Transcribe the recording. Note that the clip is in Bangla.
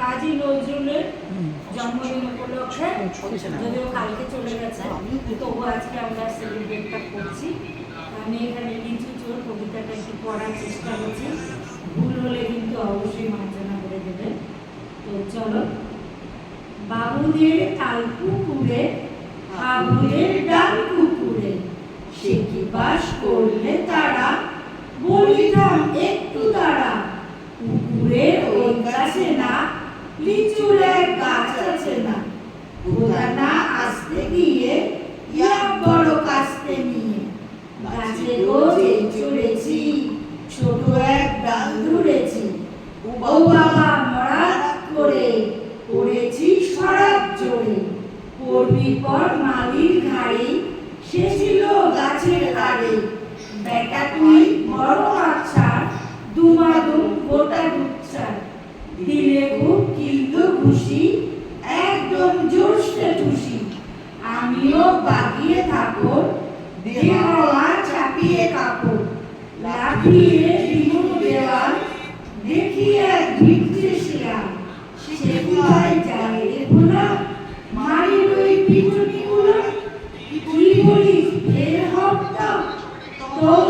কাজী নজরুলের জন্মদিন উপলক্ষে, যদিও কালকে চলে গেছে, তবু আজকে আমরা সেলিব্রেটটা করছি। আমি এখানে লিচু চোর কবিতাটা একটু পড়ার চেষ্টা করছি, ভুল হলে কিন্তু অবশ্যই মার্জনা করে দেবেন। তো চলো। বাবুদের তাল পুকুরে, হাবুদের ডাল পুকুরে, সে কি বাস করলে তারা, বলিতাম একটু দাঁড়া। পুকুরের ওই গাছে না, লিচুর এক গাছ আছে না, ওটা না আসতে গিয়ে এক বড় কাস্তে নিয়ে, গাছে রোজে চড়েছি, ছোট এক ডাল ধরেছি, ও বাবা মরাত করে পড়েছি সরাব জোরে। পড়বি পর মালির ঘাড়ে, সে ছিল গাছের আড়ে, বেটা তুই বড় আচ্ছা, দুমাদুম গোটা দুচ্ছা, দিলে খুব কিন্তু খুশি, একদম জোরসে খুশি। আমিও বাগিয়ে থাকো, দেওয়া চাপিয়ে কাপড়, লাফিয়ে বিমুখ দেওয়াল, দেখি এক ভিক্ষে শিয়াল, সে কোথায় যায় রে ভোলা, মারির ওই পিটুনি গুলো, কি বলিস ফের হপ্তা, তোর